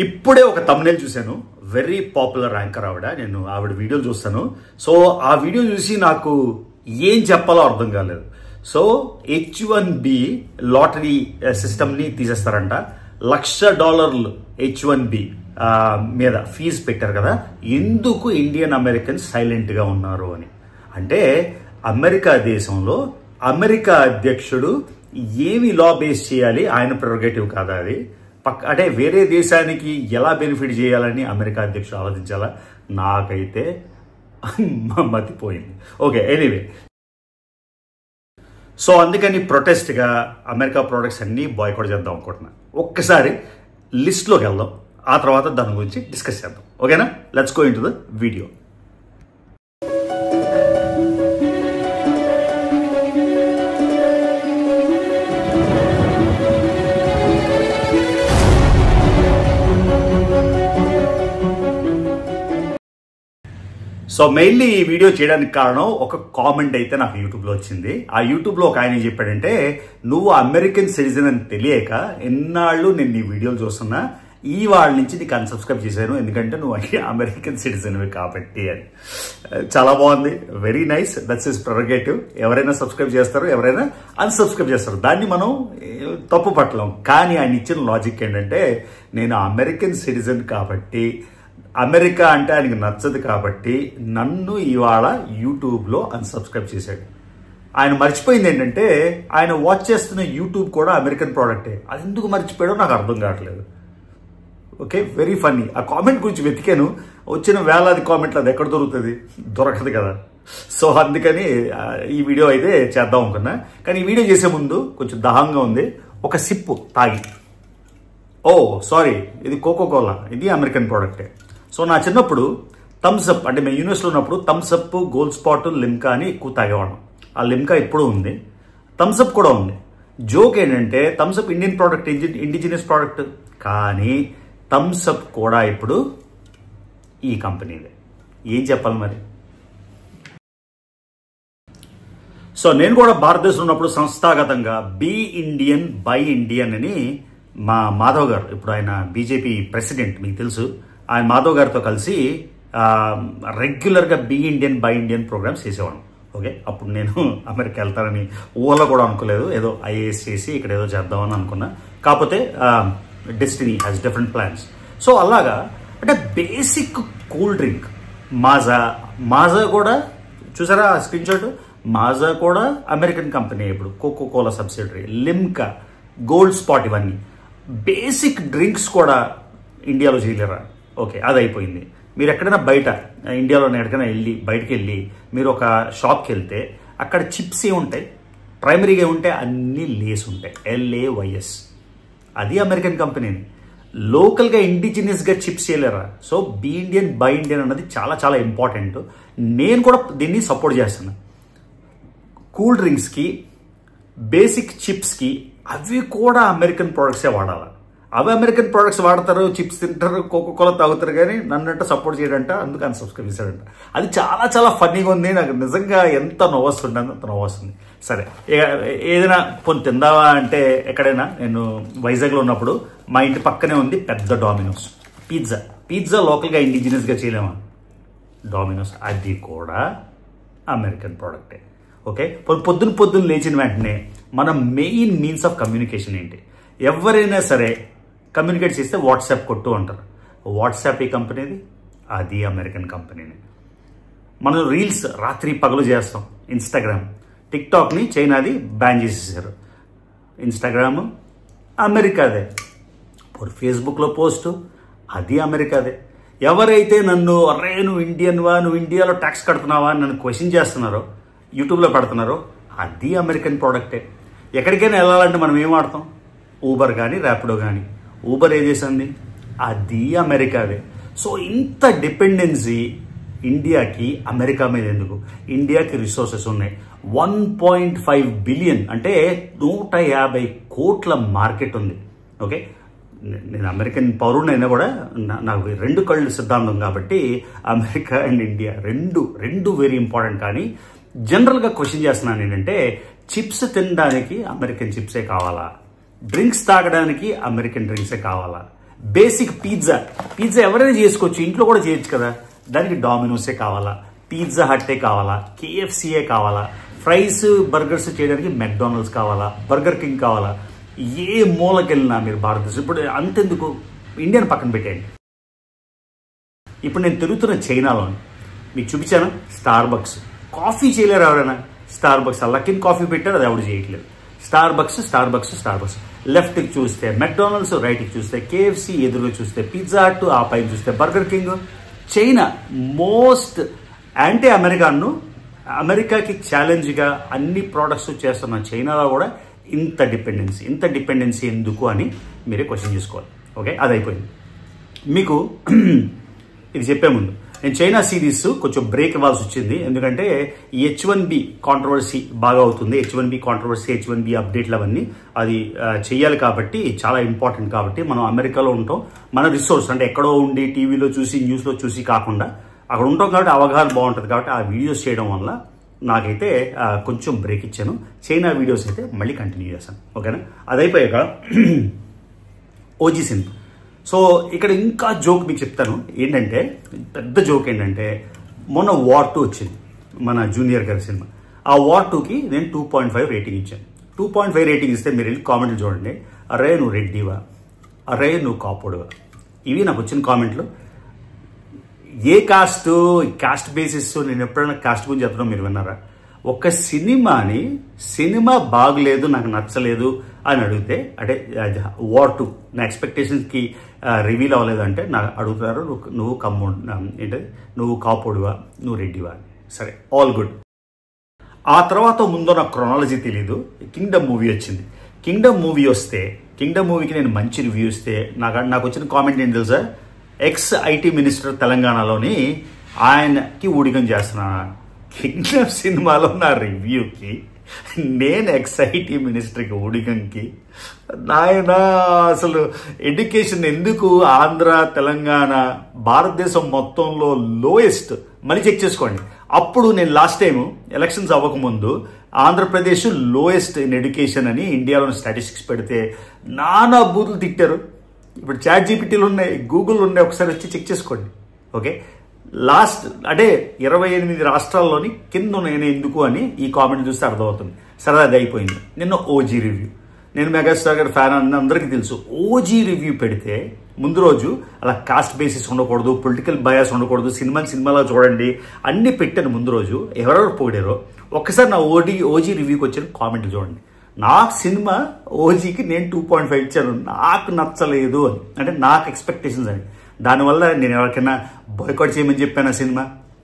ఇప్పుడే ఒక thumbnail చూశాను. వెరీ పాపులర్ యాంకర్ నేను ఆవిడ వీడియోలు చూస్తాను. సో ఆ వీడియో చూసి నాకు ఏం చెప్పాలో అర్థం కాలేదు. సో H1B లాటరీ సిస్టమ్ ని తీసేస్తారంట. $1,00,000 H1B మీద ఫీజు పెట్టారు కదా. ఎందుకు ఇండియన్ అమెరికన్స్ సైలెంట్ గా ఉన్నారు అని అంటే అమెరికా దేశంలో అమెరికా అధ్యక్షుడు ఏమి లా బేస్ చేయాలి, ఆయన ప్రెరోగేటివ్ కాదా అది? అంటే వేరే దేశానికి ఎలా బెనిఫిట్ చేయాలని అమెరికా అధ్యక్షుడు ఆలోచించాలా? నాకైతే మతిపోయింది. ఓకే, ఎనీవే, సో అందుకని ప్రొటెస్ట్గా అమెరికా ప్రోడక్ట్స్ అన్నీ బాయ్కాట్ చేద్దాం అనుకుంటున్నా. ఒక్కసారి లిస్ట్లోకి వెళ్దాం, ఆ తర్వాత దాని గురించి డిస్కస్ చేద్దాం. ఓకేనా? Let's go into the video. So mainly ఈ వీడియో చేయడానికి కారణం ఒక కామెంట్ అయితే నాకు యూట్యూబ్లో వచ్చింది. ఆ యూట్యూబ్లో ఒక ఆయన ఏం చెప్పాడంటే, నువ్వు అమెరికన్ సిటిజన్ అని తెలియక ఎన్నాళ్ళు నేను నీ వీడియోలు చూస్తున్నా, ఈ వాళ్ళ నుంచి నీకు అన్సబ్స్క్రైబ్ చేశాను, ఎందుకంటే నువ్వు అమెరికన్ సిటిజన్వి కాబట్టి అని. చాలా బాగుంది, very nice, that's his prerogative. ఎవరైనా సబ్స్క్రైబ్ చేస్తారు, ఎవరైనా అన్సబ్స్క్రైబ్ చేస్తారు, దాన్ని మనం తప్పు పట్టలేం. కానీ ఆయన ఇచ్చిన లాజిక్ ఏంటంటే, నేను అమెరికన్ సిటిజన్ కాబట్టి, అమెరికా అంటే ఆయనకు నచ్చదు కాబట్టి నన్ను ఇవాళ యూట్యూబ్లో అన్సబ్స్క్రైబ్ చేశాడు. ఆయన మర్చిపోయింది ఏంటంటే, ఆయన వాచ్ చేస్తున్న యూట్యూబ్ కూడా అమెరికన్ ప్రోడక్టే. అది ఎందుకు మర్చిపోయాడో నాకు అర్థం కావట్లేదు. Okay, very funny. ఆ కామెంట్ గురించి వెతికాను, వచ్చిన వేలాది కామెంట్లు అది ఎక్కడ దొరుకుతుంది? దొరకదు కదా. సో అందుకని ఈ వీడియో అయితే చేద్దాం అనుకున్నా. కానీ ఈ వీడియో చేసే ముందు కొంచెం దాహంగా ఉంది, ఒక సిప్పు తాగి. ఓ సారీ, ఇది కోకోకోలా, ఇది అమెరికన్ ప్రోడక్టే. సో నా చిన్నప్పుడు థమ్స్అప్, అంటే మేము యూనివర్సిటీలో ఉన్నప్పుడు థమ్స్అప్, గోల్డ్ స్పాట్, లిమ్కా అని ఎక్కువ తాగేవాళ్ళం. ఆ లిమ్కా ఇప్పుడు ఉంది, థమ్స్అప్ కూడా ఉంది. జోక్ ఏంటంటే, Thums Up Indian product, indigenous product, కానీ థమ్స్అప్ కూడా ఇప్పుడు ఈ కంపెనీదే. ఏం చెప్పాలి మరి? సో నేను కూడా భారతదేశంలో ఉన్నప్పుడు సంస్థాగతంగా బీ ఇండియన్ బై ఇండియన్ అని మా మాధవ్ గారు, ఇప్పుడు ఆయన బీజేపీ ప్రెసిడెంట్, మీకు తెలుసు, ఆయన మాధవ్ గారితో కలిసి రెగ్యులర్గా be Indian buy Indian programs చేసేవాడు. ఓకే, అప్పుడు నేను అమెరికా వెళ్తానని ఊళ్ళో కూడా అనుకోలేదు, ఏదో ఐఏఎస్ చేసి ఇక్కడ ఏదో చేద్దామని అనుకున్నా. కాకపోతే destiny has different plans. So అలాగా, అంటే బేసిక్ కూల్ డ్రింక్ మాజా కూడా చూసారా స్క్రీన్ షాట్? మాజా కూడా అమెరికన్ కంపెనీ, ఇప్పుడు Coca Cola subsidiary, Limca, Gold Spot, ఇవన్నీ బేసిక్ డ్రింక్స్ కూడా ఇండియాలో చేయలేరా? ఓకే, అది అయిపోయింది. మీరు ఎక్కడైనా బయట ఇండియాలోనే ఎక్కడికైనా బయటకు వెళ్ళి మీరు ఒక షాప్కి వెళ్తే అక్కడ చిప్స్ ఏముంటాయి? ప్రైమరీగా ఏముంటాయి? అన్నీ లేస్ ఉంటాయి, LAYS. అది అమెరికన్ కంపెనీని. లోకల్గా ఇండిజినియస్గా చిప్స్ చేయలేరా? So be Indian buy Indian అన్నది చాలా చాలా ఇంపార్టెంట్. నేను కూడా దీన్ని సపోర్ట్ చేస్తున్నా. కూల్ డ్రింక్స్కి, బేసిక్ చిప్స్కి అవి కూడా అమెరికన్ ప్రోడక్ట్సే వాడాలి. అవి అమెరికన్ ప్రోడక్ట్స్ వాడతారు, చిప్స్ తింటారు, కోకోకోలా తాగుతారు, కానీ నన్నంటే సపోర్ట్ చేయడంట, అందుకు అన్సబ్స్క్రైబ్ చేశాడంట. అది చాలా చాలా ఫన్నీగా ఉంది. నాకు నిజంగా ఎంత నవ్వొస్తుంది, అంత నవ్వొస్తుంది. సరే, ఏదైనా పొని తిందావా అంటే, ఎక్కడైనా నేను వైజాగ్లో ఉన్నప్పుడు మా ఇంటి పక్కనే ఉంది పెద్ద డామినోస్. పిజ్జా లోకల్గా ఇండిజినియస్గా చేయలేమా? డామినోస్ అది కూడా అమెరికన్ ప్రోడక్టే. ఓకే, పొద్దున్న లేచిన వెంటనే మన మెయిన్ మీన్స్ ఆఫ్ కమ్యూనికేషన్ ఏంటి? ఎవరైనా సరే కమ్యూనికేట్ చేస్తే వాట్సాప్ కొట్టు అంటారు. వాట్సాప్ ఏ కంపెనీది? అది అమెరికన్ కంపెనీని. మనం రీల్స్ రాత్రి పగలు చేస్తాం, ఇన్స్టాగ్రామ్, టిక్టాక్ని చైనాది బ్యాన్ చేసేసారు. ఇన్స్టాగ్రామ్ అమెరికాదే. ఫేస్బుక్లో పోస్టు అది అమెరికాదే. ఎవరైతే నన్ను అరే నువ్వు ఇండియన్వా, నువ్వు ఇండియాలో ట్యాక్స్ కడుతున్నావా అని నన్ను క్వశ్చన్ చేస్తున్నారో, యూట్యూబ్లో పెడుతున్నారో, అది అమెరికన్ ప్రోడక్టే. ఎక్కడికైనా వెళ్ళాలంటే మనం ఏం వాడతాం? ఊబర్ కానీ, ర్యాపిడో కానీ. ఊబర్ ఏ చేసింది? అది అమెరికాదే. సో ఇంత డిపెండెన్సీ ఇండియాకి అమెరికా మీద ఎందుకు? ఇండియాకి రిసోర్సెస్ ఉన్నాయి, 1.5 బిలియన్, అంటే 150 కోట్ల మార్కెట్ ఉంది. ఓకే, నేను అమెరికన్ పౌరుడినైనా కూడా నాకు 2 కళ్ళు సిద్ధాంతం కాబట్టి అమెరికా అండ్ ఇండియా రెండు వెరీ ఇంపార్టెంట్. కానీ జనరల్గా క్వశ్చన్ చేస్తున్నాను ఏంటంటే, చిప్స్ తినడానికి అమెరికన్ చిప్సే కావాలా? డ్రింక్స్ తాగడానికి అమెరికన్ డ్రింక్సే కావాలా? బేసిక్ పిజ్జా ఎవరైనా చేసుకోవచ్చు, ఇంట్లో కూడా చేయొచ్చు కదా. దానికి డామినోసే కావాలా, పిజ్జా హట్టే కావాలా, కేఎఫ్సీఏ కావాలా, ఫ్రైస్ బర్గర్స్ చేయడానికి మెక్డానల్డ్స్ కావాలా, బర్గర్ కింగ్ కావాలా. ఏ మూలకెళ్ళినా మీరు భారతదేశం ఇప్పుడు అంతెందుకు ఇండియాని పక్కన పెట్టేయండి. ఇప్పుడు నేను తిరుగుతున్న చైనాలోని మీకు చూపించాను స్టార్ బక్స్. కాఫీ చేయలేరు ఎవరైనా? స్టార్ బక్స్ లకిన్ కాఫీ పెట్టారు, అది ఎవరు చేయట్లేదు. స్టార్ బక్స్ లెఫ్ట్కి చూస్తే మెక్డానల్డ్స్, రైట్కి చూస్తే కేఎఫ్సీ, ఎదురుగా చూస్తే పిజ్జా హట్, ఆ పైన చూస్తే burger king. China most anti అమెరికాకి ఛాలెంజ్గా అన్ని ప్రోడక్ట్స్ చేస్తున్న చైనాలో కూడా ఇంత డిపెండెన్సీ ఎందుకు అని మీరే క్వశ్చన్ చేసుకోవాలి. ఓకే, అది అయిపోయింది. మీకు ఇది చెప్పే ముందు నేను చైనా సిరీస్ కొంచెం బ్రేక్ ఇవ్వాల్సి వచ్చింది. ఎందుకంటే ఈ H1B కాంట్రవర్సీ బాగా అవుతుంది. H1B కాంట్రవర్సీ, H1B అప్డేట్లు అవన్నీ అది చెయ్యాలి కాబట్టి, చాలా ఇంపార్టెంట్ కాబట్టి. మనం అమెరికాలో ఉంటాం, మన రిసోర్స్ అంటే ఎక్కడో ఉండి టీవీలో చూసి న్యూస్లో చూసి కాకుండా అక్కడ ఉంటాం కాబట్టి అవగాహన బాగుంటుంది. కాబట్టి ఆ వీడియోస్ చేయడం వల్ల నాకైతే కొంచెం బ్రేక్ ఇచ్చాను. చైనా వీడియోస్ అయితే మళ్ళీ కంటిన్యూ చేశాను. ఓకేనా, అది అయిపోయాక ఓజీ సినిమా. సో ఇక్కడ ఇంకా జోక్ మీకు చెప్తాను. ఏంటంటే పెద్ద జోక్ ఏంటంటే మొన్న వార్ 2 వచ్చింది, మన జూనియర్ గారి సినిమా. ఆ వార్ 2కి నేను 2.5 రేటింగ్ ఇచ్చాను. 2.5 రేటింగ్ ఇస్తే మీరు వెళ్ళి కామెంట్లు చూడండి. అరే నువ్వు రెడ్డివా, అరే నువ్వు కాపుడువా, ఇవి నాకు వచ్చిన కామెంట్లు. ఏ కాస్ట్ బేసిస్, నేను ఎప్పుడైనా కాస్ట్ గురించి చెప్తాను మీరు విన్నారా? ఒక సినిమా బాగలేదు, నాకు నచ్చలేదు అని అడిగితే, అంటే వార్ 2 నా ఎక్స్పెక్టేషన్స్కి రివీల్ అవ్వలేదు అంటే నాకు అడుగుతారు, నువ్వు కాపోడువా, నువ్వు రెడ్డివా. సరే, ఆల్ గుడ్. ఆ తర్వాత ముందు నాకు క్రొనాలజీ తెలీదు. కింగ్డమ్ మూవీ వచ్చింది. కింగ్డమ్ మూవీకి నేను మంచి రివ్యూ ఇస్తే నాకు వచ్చిన కామెంట్ ఏంటి తెలుసా? ఎక్స్ ఐటీ మినిస్టర్ తెలంగాణలోని ఆయనకి ఊడిగం చేస్తున్నాను. కింగ్డమ్ సినిమాలో నా రివ్యూకి నేను ఎక్స్-ఐటీ మినిస్టర్కి ఊడిగంకి, నాయన అసలు ఎడ్యుకేషన్ ఎందుకు ఆంధ్ర తెలంగాణ భారతదేశం మొత్తంలో లోయెస్ట్. మళ్ళీ చెక్ చేసుకోండి. అప్పుడు నేను లాస్ట్ టైం ఎలక్షన్స్ అవ్వకముందు ఆంధ్రప్రదేశ్ లోయెస్ట్ ఇన్ ఎడ్యుకేషన్ అని ఇండియాలోని స్టాటిస్టిక్స్ పెడితే నానా బూతులు తిట్టారు. ఇప్పుడు చాట్ జీపీటీలు ఉన్నాయి, గూగుల్ ఉన్నాయి, ఒకసారి వచ్చి చెక్ చేసుకోండి. ఓకే, లాస్ట్ అంటే 28 రాష్ట్రాల్లోని కింద నేను ఎందుకు అని ఈ కామెంట్ చూస్తే అర్థమవుతుంది. సరే, అది అయిపోయింది. నిన్న ఓజీ రివ్యూ. నేను మెగాస్టార్ గారి ఫ్యాన్ అని అందరికీ తెలుసు. ఓజీ రివ్యూ పెడితే ముందు రోజు అలా కాస్ట్ బేసిస్ ఉండకూడదు, పొలిటికల్ బయాస్ ఉండకూడదు, సినిమాలో చూడండి అన్ని పెట్టాను ముందు రోజు. ఎవరెవరు పోడారో ఒక్కసారి నా ఓజీ రివ్యూకి వచ్చిన కామెంట్లు చూడండి. నాకు సినిమా ఓజీకి నేను 2.5 ఇచ్చాను, నాకు నచ్చలేదు అని, అంటే నాకు ఎక్స్పెక్టేషన్స్ అని. దానివల్ల నేను ఎవరికైనా బాయ్కాట్ చేయమని చెప్పాను,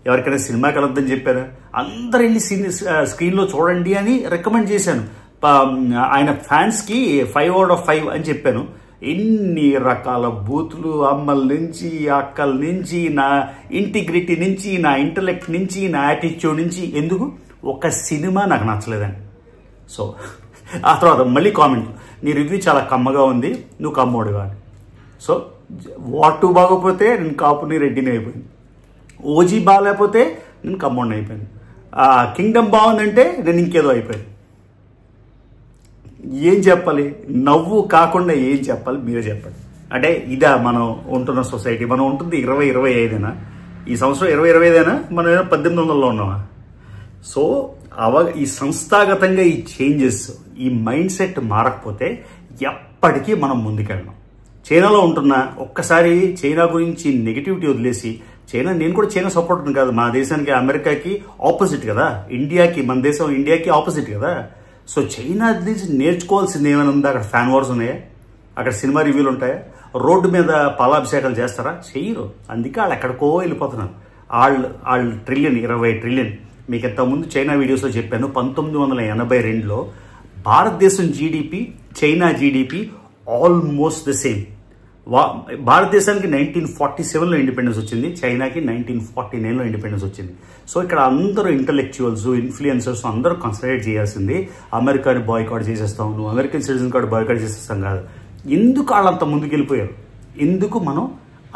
ఎవరికైనా సినిమాకి వెళ్ళొద్దని చెప్పాను, అందరు వెళ్ళి స్క్రీన్లో చూడండి అని రికమెండ్ చేశాను. ఆయన ఫ్యాన్స్కి 5/5 అని చెప్పాను. ఎన్ని రకాల బూతులు, అమ్మల నుంచి, అక్కల నుంచి, నా ఇంటిగ్రిటీ నుంచి, నా ఇంటలెక్ట్ నుంచి, నా యాటిట్యూడ్ నుంచి. ఎందుకు? ఒక సినిమా నాకు నచ్చలేదని. సో ఆ తర్వాత మళ్ళీ కామెంట్, నీ రివ్యూ చాలా కమ్మగా ఉంది, నువ్వు కమ్మోడుగా అని. సో వార్ 2 బాగోపోతే నేను కాపుని రెడ్డిని అయిపోయింది, ఓజీ బాగాలేకపోతే నేను కమ్మోడిని అయిపోయాను, కింగ్డమ్ బాగుందంటే నేను ఇంకేదో అయిపోయాను. ఏం చెప్పాలి? నవ్వు కాకుండా ఏం చెప్పాలి మీరే చెప్పండి. అంటే ఇదా మనం ఉంటున్న సొసైటీ? మనం ఉంటుంది 2025 ఈ సంవత్సరం 2025 మనం ఏదో 1800లో ఉన్నామా? సో ఈ సంస్థాగతంగా ఈ చేంజెస్, ఈ మైండ్ సెట్ మారకపోతే ఎప్పటికీ మనం ముందుకెళ్ళాం. చైనాలో ఉంటున్నా ఒక్కసారి చైనా గురించి నెగిటివిటీ వదిలేసి, నేను కూడా చైనా సపోర్ట్ కాదు, మా దేశానికి అమెరికాకి ఆపోజిట్ కదా, మన దేశం ఇండియాకి ఆపోజిట్ కదా. సో చైనా నుంచి నేర్చుకోవాల్సింది ఏమైనా ఉందా? అక్కడ ఫ్యాన్ వార్స్ ఉన్నాయా? అక్కడ సినిమా రివ్యూలు ఉంటాయా? రోడ్డు మీద పాలాభిషేకాలు చేస్తారా? చెయ్యరు. అందుకే వాళ్ళు ఎక్కడికో వెళ్ళిపోతున్నారు. వాళ్ళు ట్రిలియన్, 20 ట్రిలియన్. మీకు ఇంతకుముందు చైనా వీడియోస్లో చెప్పాను, 1982లో భారతదేశం GDP, China GDP almost the same. భారతదేశానికి 1947లో ఇండిపెండెన్స్ వచ్చింది, చైనాకి 1949లో ఇండిపెండెన్స్ వచ్చింది. సో ఇక్కడ అందరూ ఇంటలెక్చువల్స్, ఇన్ఫ్లుయెన్సర్స్ అందరూ కన్సిడరేట్ చేయాల్సింది అమెరికాని బాయ్కాట్ చేసేస్తాం, నువ్వు అమెరికన్ సిటిజన్ కార్డు బాయ్కాట్ చేసేస్తాం కాదు. ఎందుకు వాళ్ళు అంత ముందుకు వెళ్ళిపోయారు? ఎందుకు మనం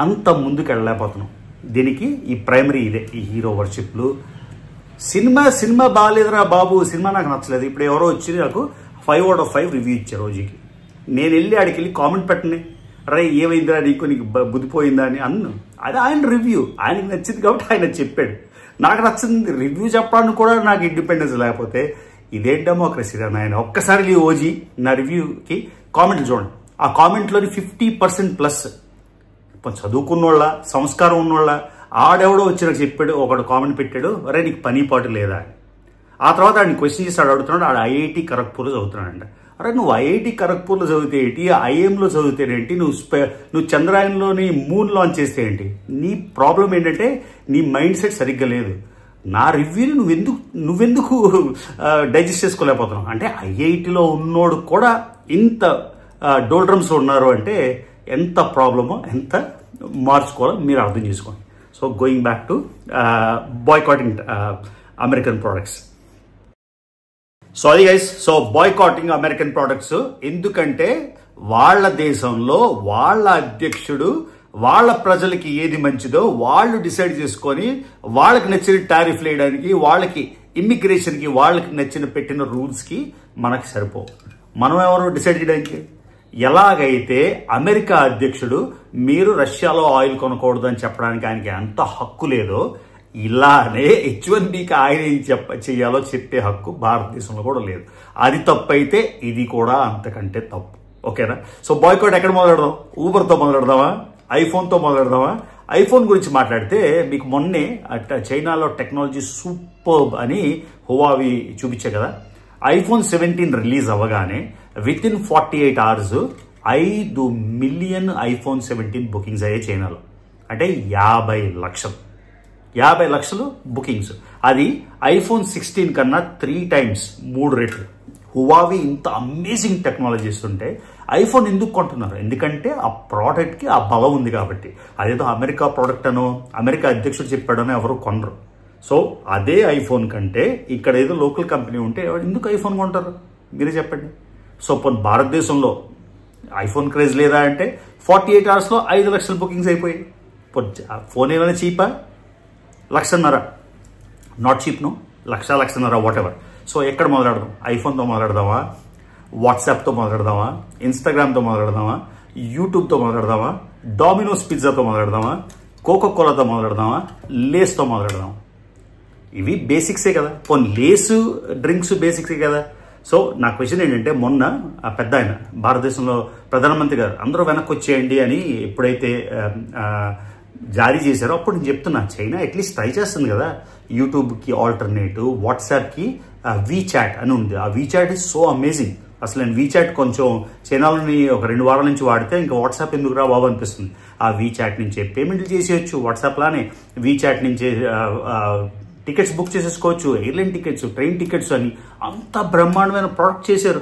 అంత ముందుకు వెళ్ళలేకపోతున్నాం? దీనికి ఈ ప్రైమరీ ఇదే, ఈ హీరో వర్షిప్లు. సినిమా బాగాలేదురా బాబు, సినిమా నాకు నచ్చలేదు. ఇప్పుడు ఎవరో వచ్చి నాకు 5/5 రివ్యూ ఇచ్చారు రోజుకి. నేను వెళ్ళి ఆడికి వెళ్ళి కామెంట్ పెట్టండి, రే ఏమైందిరా నీకు బుద్ధిపోయిందా అని అన్ను. అది ఆయన రివ్యూ, ఆయనకి నచ్చింది కాబట్టి ఆయన చెప్పాడు. నాకు నచ్చింది రివ్యూ చెప్పడానికి కూడా నాకు ఇండిపెండెన్స్ లేకపోతే ఇదేం డెమోక్రసీ రా నాయన. ఒక్కసారి ఓజీ నా రివ్యూకి కామెంట్లు చూడండి. ఆ కామెంట్లోని 50% చదువుకున్నోళ్ళ, సంస్కారం ఉన్నోళ్ళ, ఆడెవడో వచ్చి నాకు చెప్పాడు, ఒకడు కామెంట్ పెట్టాడు, అరే నీకు పని పాటు లేదా అని. ఆ తర్వాత ఆయన క్వశ్చన్ చేసి అడుగుతున్నాడు, ఆడ ఐఐటి ఖరగ్పూర్లో చదువుతున్నాడంట. అరే నువ్వు ఐఐటి ఖరగ్పూర్లో చదివితే ఏంటి, ఐఎంలో చదివితేనేంటి, నువ్వు చంద్రాయన్లోని మూన్ లాంచ్ చేస్తే ఏంటి? నీ ప్రాబ్లం ఏంటంటే నీ మైండ్ సెట్ సరిగ్గా లేదు. నా రివ్యూని నువ్వెందుకు డైజెస్ట్ చేసుకోలేకపోతున్నావు? అంటే ఐఐటిలో ఉన్నోడు కూడా ఇంత డోల్డ్రమ్స్ ఉన్నారు అంటే ఎంత ప్రాబ్లమో, ఎంత మార్చుకోవాలో మీరు అర్థం చేసుకోండి. So going back to boycotting American products. So అది guys, so boycotting American products ఎందుకంటే వాళ్ళ దేశంలో వాళ్ళ అధ్యక్షుడు వాళ్ళ ప్రజలకి ఏది మంచిదో వాళ్ళు డిసైడ్ చేసుకొని వాళ్ళకి నచ్చిన టారిఫ్లు వేయడానికి, వాళ్ళకి ఇమ్మిగ్రేషన్కి వాళ్ళకి నచ్చిన పెట్టిన రూల్స్కి మనకి సరిపోవు. మనం ఎవరు డిసైడ్ చేయడానికి? ఎలాగైతే అమెరికా అధ్యక్షుడు మీరు రష్యాలో ఆయిల్ కొనకూడదు అని చెప్పడానికి ఆయనకి ఎంత హక్కు లేదో, ఇలానే H1Bకి ఆయన ఏం చెయ్యాలో చెప్పే హక్కు భారతదేశంలో కూడా లేదు. అది తప్పు అయితే ఇది కూడా అంతకంటే తప్పు. ఓకేనా? సో బాయ్కాట్ ఎక్కడ మొదలెడదాం? ఊబర్తో మొదలెడదామా? ఐఫోన్తో మొదలెడదామా? ఐఫోన్ గురించి మాట్లాడితే మీకు మొన్నే చైనాలో టెక్నాలజీ సూపర్బ్ అని హువావీ చూపించే కదా. ఐఫోన్ 17 రిలీజ్ అవ్వగానే with in 48 hours 5 million iPhone 17 bookings అయ్యాయి చైనాలో. అంటే 50 లక్షలు బుకింగ్స్. అది ఐఫోన్ 16 కన్నా 3 times 3 రెట్లు. హువావీ ఇంత అమేజింగ్ టెక్నాలజీ ఇస్తుంటే ఐఫోన్ ఎందుకు కొంటున్నారు? ఎందుకంటే ఆ ప్రోడక్ట్కి ఆ బలం ఉంది కాబట్టి. అదేదో అమెరికా ప్రోడక్ట్ అనో అమెరికా అధ్యక్షుడు చెప్పాడనో ఎవరు కొనరు. సో అదే ఐఫోన్ కంటే ఇక్కడ ఏదో లోకల్ కంపెనీ ఉంటే ఎందుకు ఐఫోన్ కొంటారు మీరే చెప్పండి. సో భారతదేశంలో ఐఫోన్ క్రేజ్ లేదా అంటే 48 hours 5 లక్షల బుకింగ్స్ అయిపోయాయి. ఫోన్ ఏమైనా చీపా? 1,50,000 not cheap, no, 1,00,000 whatever. So ఎక్కడ మొదలెడదాం? ఐఫోన్తో మొదలెడదామా, వాట్సాప్తో మొదలెడదామా, ఇన్స్టాగ్రామ్తో మొదలెడదామా, యూట్యూబ్తో మొదలెడదామా, డామినోస్ పిజ్జాతో మొదలెడదామా, కోకోకోలాతో మొదలెడదామా, లేస్తో మొదలెడదామా? ఇవి బేసిక్సే కదా. పోనీ లేసు డ్రింక్స్ బేసిక్సే కదా. సో నా క్వశ్చన్ ఏంటంటే, మొన్న ఆ పెద్ద ఆయన భారతదేశంలో ప్రధానమంత్రి గారు అందరూ వెనక్కి వచ్చేయండి అని ఎప్పుడైతే జారీ చేశారో అప్పుడు నేను చెప్తున్నా, చైనా అట్లీస్ట్ ట్రై చేస్తుంది కదా. యూట్యూబ్కి ఆల్టర్నేటివ్ వాట్సాప్కి వీచాట్ అని ఉంది. ఆ వీచాట్ ఈజ్ సో అమేజింగ్. అసలు నేను వీచాట్ కొంచెం చైనాలోని ఒక 2 వారాల నుంచి వాడితే ఇంకా వాట్సాప్ ఎందుకు రా బాబు అనిపిస్తుంది. ఆ వీచాట్ నుంచే పేమెంట్లు చేసేయచ్చు, వాట్సాప్ లానే వీచాట్ నుంచే టికెట్స్ బుక్ చేసేసుకోవచ్చు, ఎయిర్లైన్ టికెట్స్, ట్రైన్ టికెట్స్ అని అంత బ్రహ్మాండమైన ప్రోడక్ట్ చేశారు.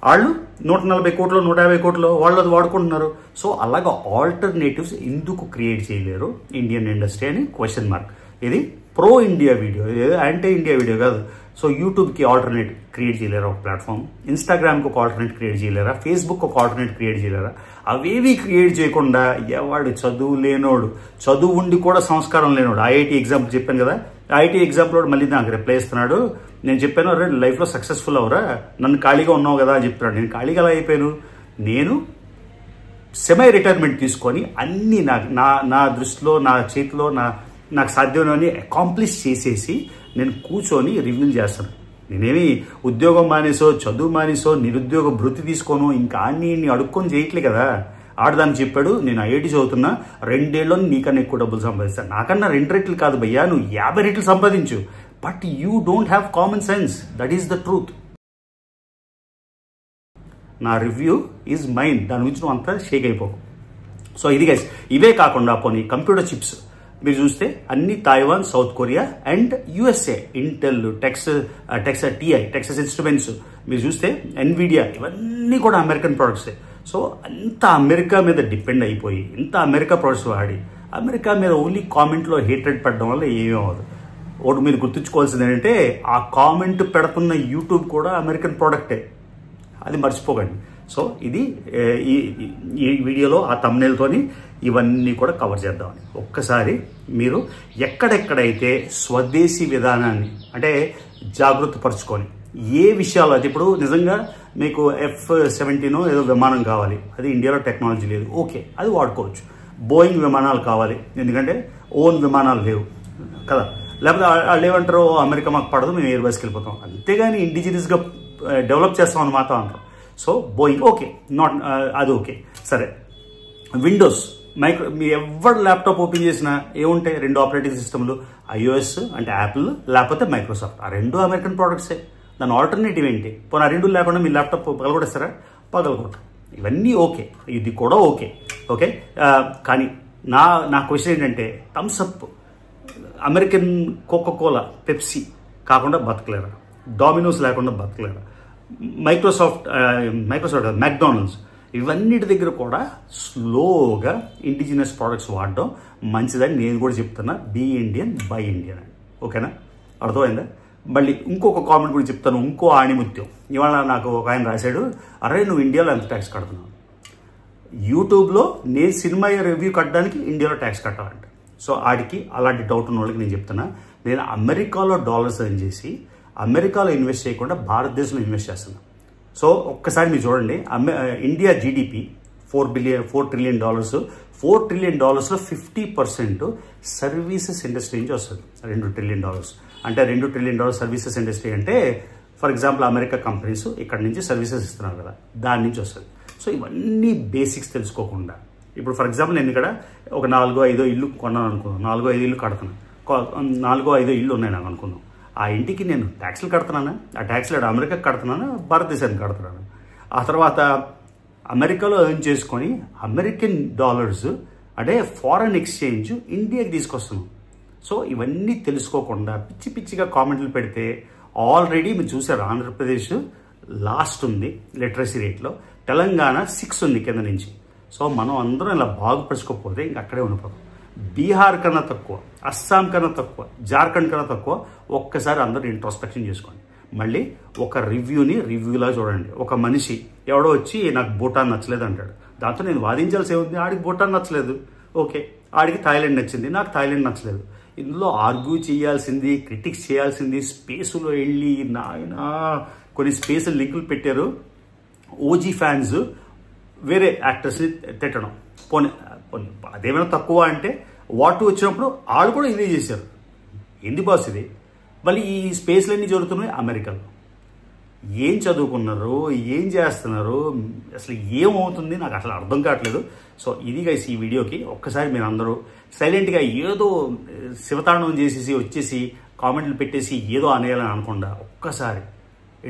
వాళ్ళు 140 కోట్లు 150 కోట్లు వాళ్ళు అది వాడుకుంటున్నారు. సో అలాగా ఆల్టర్నేటివ్స్ ఎందుకు క్రియేట్ చేయలేరు ఇండియన్ ఇండస్ట్రీ అని క్వశ్చన్ మార్క్. ఇది ప్రో ఇండియా వీడియో, ఇది యాంటీ ఇండియా వీడియో కాదు. సో యూట్యూబ్కి ఆల్టర్నేట్ క్రియేట్ చేయలేరా ఒక ప్లాట్ఫామ్? ఇన్స్టాగ్రామ్కి ఒక ఆల్టర్నేట్ క్రియేట్ చేయలేరా? ఫేస్బుక్ ఒక ఆల్టర్నేట్ క్రియేట్ చేయలేరా? అవేవి క్రియేట్ చేయకుండా ఎవడు చదువు లేనోడు, చదువు ఉండి కూడా సంస్కారం లేనోడు, ఐఐటి ఎగ్జాంపుల్ చెప్పాను కదా, ఐఐటి ఎగ్జాంపుల్ మళ్ళీ నాకు రిప్లై ఇస్తున్నాడు. నేను చెప్పాను, అరే లైఫ్లో సక్సెస్ఫుల్ అవరా, నన్ను ఖాళీగా ఉన్నావు కదా అని చెప్తున్నాడు. నేను ఖాళీగా ఎలా అయిపోయాను? నేను సెమై రిటైర్మెంట్ తీసుకొని అన్నీ నా దృష్టిలో, నా చేతిలో నాకు సాధ్యమని అకాంప్లిష్ చేసేసి నేను కూర్చొని రివ్యూలు చేస్తాను. నేనేమి ఉద్యోగం మానేసో, చదువు మానేసో, నిరుద్యోగ భృతి తీసుకోను, ఇంకా అన్ని అడుక్కొని చేయట్లే కదా. ఆడదాన్ని చెప్పాడు, నేను ఐఐటి చదువుతున్నా, 2 ఏళ్ళలో నీకన్నా ఎక్కువ డబ్బులు సంపాదిస్తాను. నాకన్నా 2 రెట్లు కాదు భయ్యా, నువ్వు 50 రెట్లు సంపాదించు. But you don't have common sense. That is the truth. నా రివ్యూ ఈజ్ మైండ్, దాని గురించి నువ్వు అంతా షేక్ అయిపోకు. సో ఇది గైస్, ఇవే కాకుండా పోనీ కంప్యూటర్ చిప్స్ మీరు చూస్తే అన్ని Taiwan, south Korea and USA, Intel, Texas instruments మీరు చూస్తే ఎన్విడియా, ఇవన్నీ కూడా అమెరికన్ ప్రొడక్ట్సే. సో అంత అమెరికా మీద డిపెండ్ అయిపోయి, ఇంత అమెరికా ప్రొడక్ట్స్ వాడి అమెరికా మీద ఓన్లీ కామెంట్లో హేట్రెడ్ పెట్టడం వల్ల ఏమీ అవ్వదు. ఒకటి మీరు గుర్తుంచుకోవాల్సింది ఏంటంటే, ఆ కామెంట్ పెడుతున్న యూట్యూబ్ కూడా అమెరికన్ ప్రోడక్టే, అది మర్చిపోకండి. సో ఇది ఈ వీడియోలో ఆ థంబ్నెయిల్తోని ఇవన్నీ కూడా కవర్ చేద్దామని. ఒక్కసారి మీరు ఎక్కడెక్కడైతే స్వదేశీ విధానాన్ని అంటే జాగృతి పరుచుకొని ఏ విషయాలు, అది ఇప్పుడు నిజంగా మీకు F-17 ఏదో విమానం కావాలి, అది ఇండియాలో టెక్నాలజీ లేదు, ఓకే అది వాడుకోవచ్చు. బోయింగ్ విమానాలు కావాలి, ఎందుకంటే ఓన్ విమానాలు లేవు కదా, లేకపోతే వాళ్ళు ఏమంటారు, అమెరికా మాకు పడదు మేము ఎయిర్ బేస్కి వెళ్ళిపోతాం, అంతేగాని ఇండిజినియస్గా డెవలప్ చేస్తాం అని మాత్రం అంటారు. సో బోయింగ్ ఓకే, నాట్ అది ఓకే. సరే, విండోస్ మీ ఎవరు ల్యాప్టాప్ ఓపెన్ చేసినా ఏముంటాయి, 2 ఆపరేటింగ్ సిస్టమ్లు, iOS అంటే యాపిల్, లేకపోతే మైక్రోసాఫ్ట్. ఆ 2 అమెరికన్ ప్రోడక్ట్సే. దాని ఆల్టర్నేటివ్ ఏంటి? పోనీ ఆ 2 లేకుండా మీ ల్యాప్టాప్ పగలగొట్టేస్తారా? పగలగొట్టరు. ఇవన్నీ ఓకే, ఇది కూడా ఓకే. ఓకే, కానీ నా క్వశ్చన్ ఏంటంటే, థమ్స్అప్, అమెరికన్ కోకోకోలా, పెప్సీ కాకుండా బతకలేరా? డామినోస్ లేకుండా బతకలేరా? మైక్రోసాఫ్ట్ మెక్డానల్డ్స్, ఇవన్నిటి దగ్గర కూడా స్లోగా ఇండిజినస్ ప్రోడక్ట్స్ వాడడం మంచిదని నేను కూడా చెప్తున్నా. బీ ఇండియన్ బై ఇండియన్ అని. ఓకేనా? అర్థమైందా? మళ్ళీ ఇంకొక కామెంట్ కూడా చెప్తాను, ఇంకో ఆణిముత్యం. ఇవాళ నాకు ఒక ఆయన రాశాడు, అరే నువ్వు ఇండియాలో ఎంత ట్యాక్స్ కడుతున్నావు, యూట్యూబ్లో నేను సినిమా రివ్యూ కట్టడానికి ఇండియాలో ట్యాక్స్ కట్టాలంట. సో ఆడికి అలాంటి డౌట్ ఉన్న వాళ్ళకి నేను చెప్తున్నా, నేను అమెరికాలో డాలర్స్ ఎర్న్ చేసి అమెరికాలో ఇన్వెస్ట్ చేయకుండా భారతదేశంలో ఇన్వెస్ట్ చేస్తున్నాను. సో ఒక్కసారి మీరు చూడండి, India GDP $4 trillion, $4 trillion 50% services industry నుంచి వస్తుంది. $2 ట్రిలియన్ అంటే $2 ట్రిలియన్ సర్వీసెస్ ఇండస్ట్రీ అంటే, ఫర్ ఎగ్జాంపుల్ అమెరికా కంపెనీస్ ఇక్కడ నుంచి సర్వీసెస్ ఇస్తున్నారు కదా, దాని నుంచి వస్తుంది. సో ఇవన్నీ బేసిక్స్ తెలుసుకోకుండా, ఇప్పుడు ఫర్ ఎగ్జాంపుల్ నేను ఇక్కడ ఒక 4-5 ఇల్లు కొన్నాను అనుకున్నాను, 4-5 ఇల్లు కడుతున్నాను, 4-5 ఇల్లు ఉన్నాయి నాకు అనుకున్నాను. ఆ ఇంటికి నేను ట్యాక్స్లు కడుతున్నాను, ఆ ట్యాక్స్లు అమెరికాకి కడుతున్నాను, భారతదేశానికి కడుతున్నాను. ఆ తర్వాత అమెరికాలో ఎర్న్ చేసుకొని అమెరికన్ డాలర్స్ అంటే ఫారెన్ ఎక్స్చేంజ్ ఇండియాకి తీసుకొస్తున్నాం. సో ఇవన్నీ తెలుసుకోకుండా పిచ్చి పిచ్చిగా కామెంట్లు పెడితే, ఆల్రెడీ మీరు చూసారు ఆంధ్రప్రదేశ్ లాస్ట్ ఉంది లిటరసీ రేట్లో, తెలంగాణ 6 ఉంది కింద నుంచి. సో మనం అందరం ఇలా బాగుపరుచుకోకపోతే ఇంక అక్కడే ఉండిపోతాం. బీహార్ కన్నా తక్కువ, అస్సాం కన్నా తక్కువ, జార్ఖండ్ కన్నా తక్కువ. ఒక్కసారి అందరూ ఇంట్రోస్పెక్షన్ చేసుకోండి. మళ్ళీ ఒక రివ్యూలా చూడండి. ఒక మనిషి ఎవడో వచ్చి నాకు భూటాన్ నచ్చలేదు అంటాడు, దాంతో నేను వాదించాల్సి ఏముంది? ఆడికి భూటాన్ నచ్చలేదు, ఓకే, ఆడికి థాయిలాండ్ నచ్చింది, నాకు థాయిలాండ్ నచ్చలేదు. ఇందులో ఆర్గ్యూ చేయాల్సింది, క్రిటిక్స్ చేయాల్సింది, స్పేసులో వెళ్ళి నాయనా కొన్ని స్పేసులు లింకులు పెట్టారు, ఓజీ ఫ్యాన్స్ వేరే యాక్టర్స్ని తిట్టడం. పోనీ అదేమైనా తక్కువ అంటే, వాటు వచ్చినప్పుడు వాళ్ళు కూడా ఇదే చేశారు. ఏంది బాస్ ఇది? మళ్ళీ ఈ స్పేస్లన్నీ జరుగుతున్నాయి అమెరికాలో. ఏం చదువుకున్నారు, ఏం చేస్తున్నారు, అసలు ఏమవుతుంది నాకు అసలు అర్థం కావట్లేదు. సో ఇది గైస్ ఈ వీడియోకి. ఒక్కసారి మీరు అందరూ సైలెంట్గా ఏదో శివతాండవం చేసేసి వచ్చేసి కామెంట్లు పెట్టేసి ఏదో అనేయాలని అనకుండా ఒక్కసారి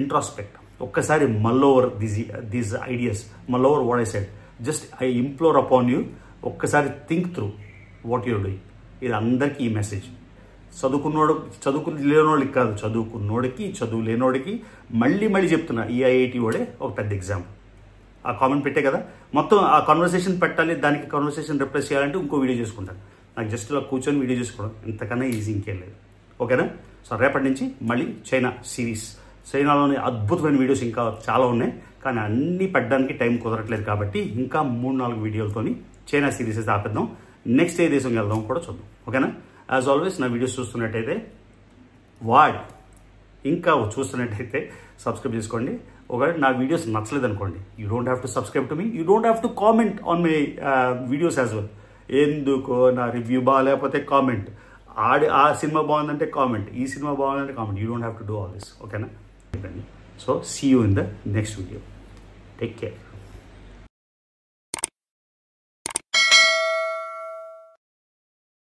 ఇంట్రాస్పెక్ట్, ఒక్కసారి mull over these ideas, mull over what I said. Just I implore upon you, ఒక్కసారి think through what you're doing. ఇది అందరికీ ఈ మెసేజ్. చదువు లేనోడికి కాదు, చదువుకున్నోడికి, చదువు లేనోడికి. మళ్ళీ చెప్తున్నా, ఈ ఐఐటి వాడే ఒక పెద్ద ఎగ్జాంపుల్. ఆ కామెంట్ పెట్టే కదా, మొత్తం ఆ కాన్వర్సేషన్ పెట్టాలి, దానికి కాన్వర్సేషన్ రిప్లేస్ చేయాలంటే ఇంకో వీడియో చేసుకుంటాను. నాకు జస్ట్ ఇలా కూర్చొని వీడియో చేసుకోవడం ఇంతకన్నా ఈజీ ఇంకేం లేదు. ఓకేనా? సో రేపటి నుంచి మళ్ళీ చైనా సిరీస్, చైనాలోని అద్భుతమైన వీడియోస్ ఇంకా చాలా ఉన్నాయి, కానీ అన్నీ పెట్టడానికి టైం కుదరట్లేదు. కాబట్టి ఇంకా 3-4 వీడియోలతోని చైనా సిరీస్ అయితే ఆపేద్దాం. నెక్స్ట్ ఏ దేశంకి వెళ్దాం కూడా చూద్దాం. ఓకేనా? యాజ్ ఆల్వేస్ నా వీడియోస్ చూస్తున్నట్టయితే ఇంకా చూస్తున్నట్టయితే సబ్స్క్రైబ్ చేసుకోండి. ఒకవేళ నా వీడియోస్ నచ్చలేదు అనుకోండి, you don't have to subscribe to me, you don't have to comment on my videos as well. ఎందుకో నా రివ్యూ బాగాలేకపోతే కామెంట్, ఆ సినిమా బాగుందంటే కామెంట్, ఈ సినిమా బాగుందంటే comment. You don't have to do all this. ఓకేనా? So see you in the next video. Take care.